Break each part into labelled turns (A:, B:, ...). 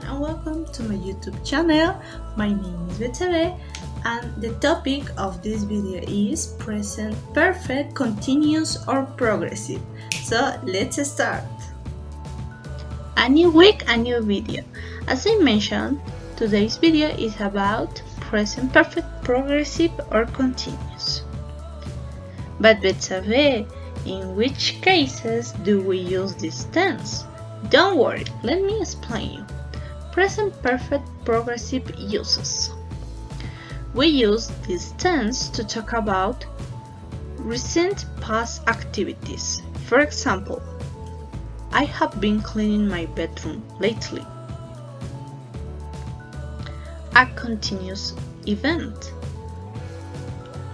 A: and welcome to my YouTube channel. My name is Betsabe and the topic of this video is present perfect, continuous or progressive. So let's start. A new week, a new video. As I mentioned, today's video is about present perfect, progressive or continuous. But Betsabe, in which cases do we use this tense? Don't worry, let me explain you. Present perfect progressive uses. We use this tense to talk about recent past activities. For example, I have been cleaning my bedroom lately. A continuous event.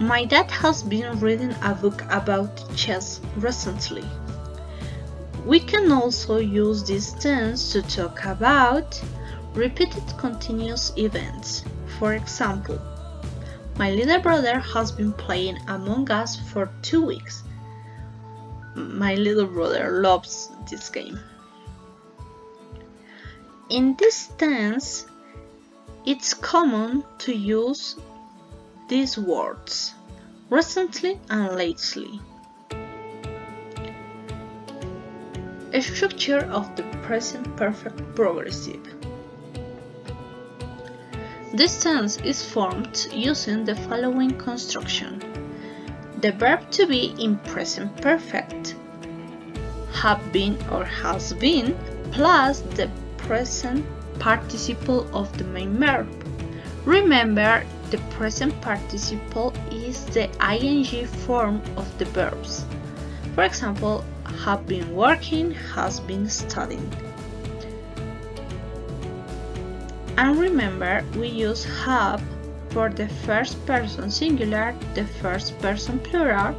A: My dad has been reading a book about chess recently. We can also use this tense to talk about repeated continuous events. For example, my little brother has been playing Among Us for 2 weeks. My little brother loves this game. In this tense, it's common to use these words, recently and lately. A structure of the present perfect progressive. This tense is formed using the following construction. The verb to be in present perfect, have been or has been, plus the present participle of the main verb. Remember, the present participle is the ing form of the verbs. For example, have been working, has been studying. And remember, we use have for the first person singular, the first person plural,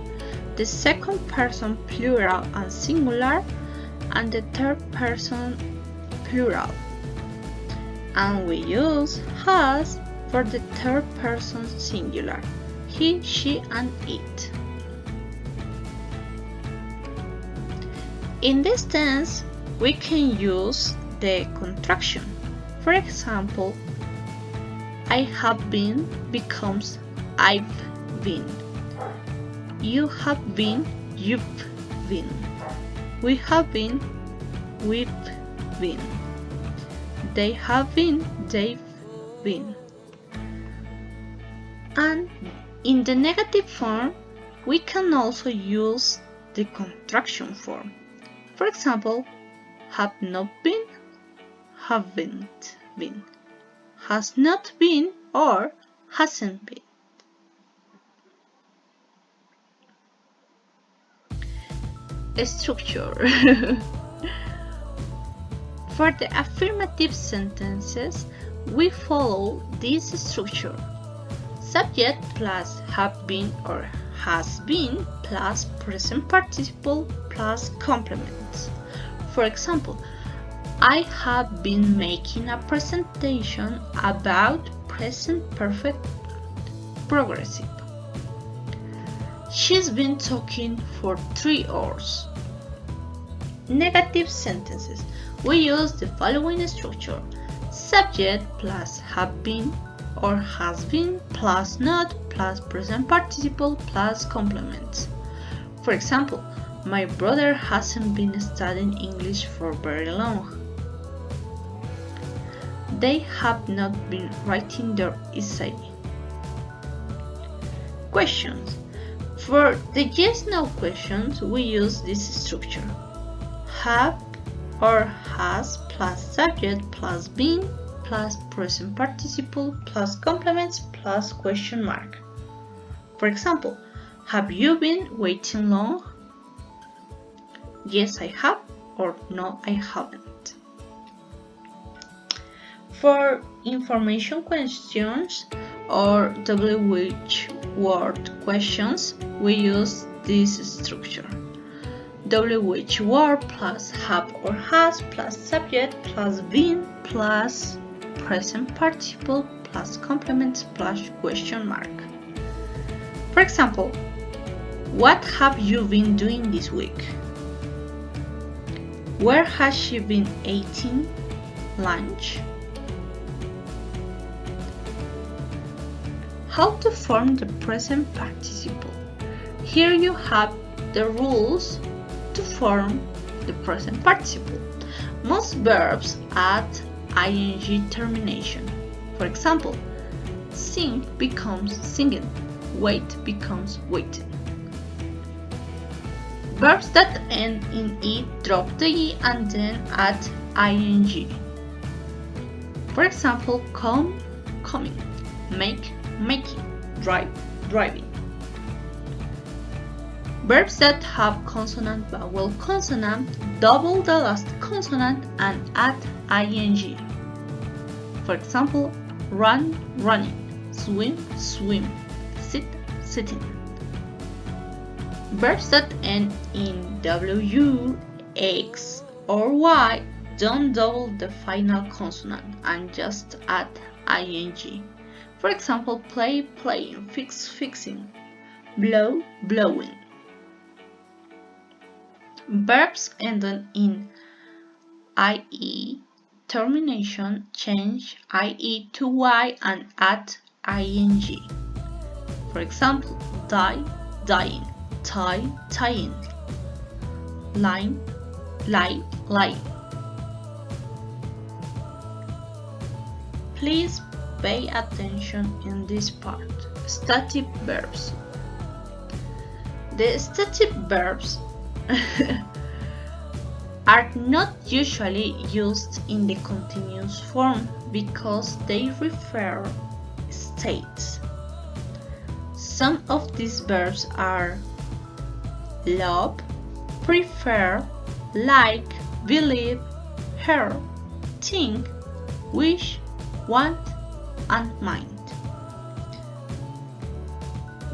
A: the second person plural and singular, and the third person plural. And we use has for the third person singular, he, she, and it. In this tense, we can use the contraction. For example, I have been becomes I've been. You have been, you've been. We have been, we've been. They have been, they've been. And in the negative form, we can also use the contraction form. For example, have not been, haven't been, has not been or hasn't been. Structure. For the affirmative sentences, we follow this structure. Subject plus have been or has been plus present participle plus complements. For example, I have been making a presentation about present perfect progressive. She's been talking for 3 hours. Negative sentences. We use the following structure. Subject plus have been or has been plus not plus present participle plus complements. For example, my brother hasn't been studying English for very long. They have not been writing their essay. Questions. For the yes-no questions, we use this structure. Have or has plus subject plus been plus present participle plus complements plus question mark. For example, have you been waiting long? Yes, I have, or no, I haven't. For information questions or which word questions, we use this structure. Which word plus have or has plus subject plus been plus present participle plus complements plus question mark. For example, what have you been doing this week? Where has she been eating lunch? How to form the present participle. Here you have the rules to form the present participle. Most verbs add ing termination. For example, sing becomes singing, wait becomes waiting. Verbs that end in e drop the e and then add ing. For example, come, coming, make, making, drive, driving. Verbs that have consonant, vowel, consonant, double the last consonant and add ing. For example, run, running, swim, swim, sit, sitting. Verbs that end in w, x, or y don't double the final consonant and just add ing. For example, play, playing, fix, fixing, blow, blowing. Verbs ending in ie termination change ie to y and add ing. For example, die, dying, tie, tying, line, lie, lying. Please pay attention in this part. Stative verbs. The stative verbs are not usually used in the continuous form because they refer states. Some of these verbs are love, prefer, like, believe, hear, think, wish, want, and mind.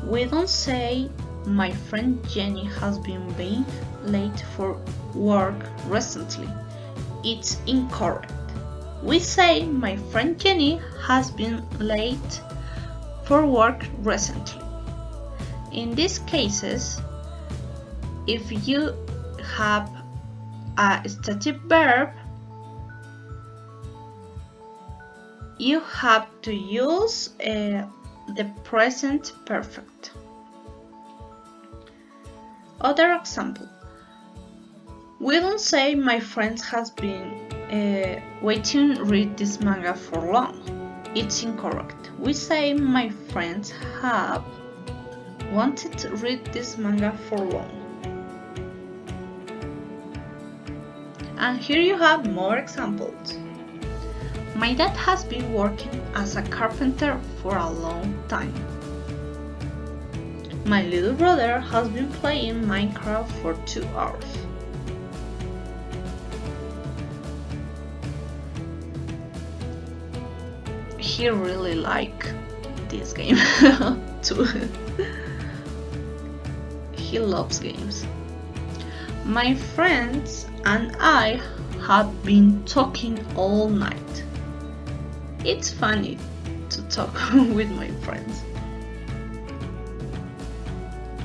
A: We don't say my friend Jenny has been being late for work recently. It's incorrect. We say my friend Jenny has been late for work recently. In these cases, if you have a stative verb, you have to use the present perfect. Other example. We don't say my friend has been waiting to read this manga for long. It's incorrect. We say my friends have wanted to read this manga for long. And here you have more examples. My dad has been working as a carpenter for a long time. My little brother has been playing Minecraft for 2 hours. He really likes this game too. He loves games. My friends and I have been talking all night. It's funny to talk with my friends.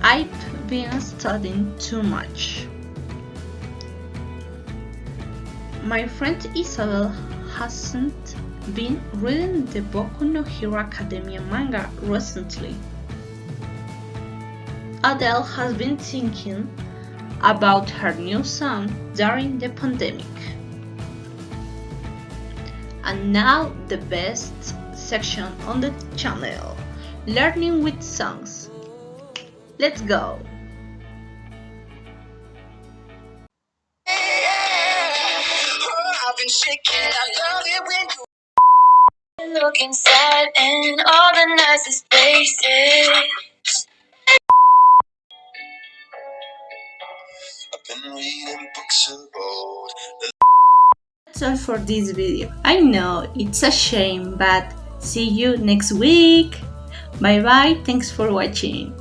A: I've been studying too much. My friend Isabel hasn't been reading the Boku no Hero Academia manga recently. Adele has been thinking about her new song during the pandemic. And now the best section on the channel, learning with songs. Let's go! I've been shaking, I love it when you look inside in all the nicest places. I've been reading books of old. That's all for this video. I know it's a shame, but see you next week. Bye bye, thanks for watching.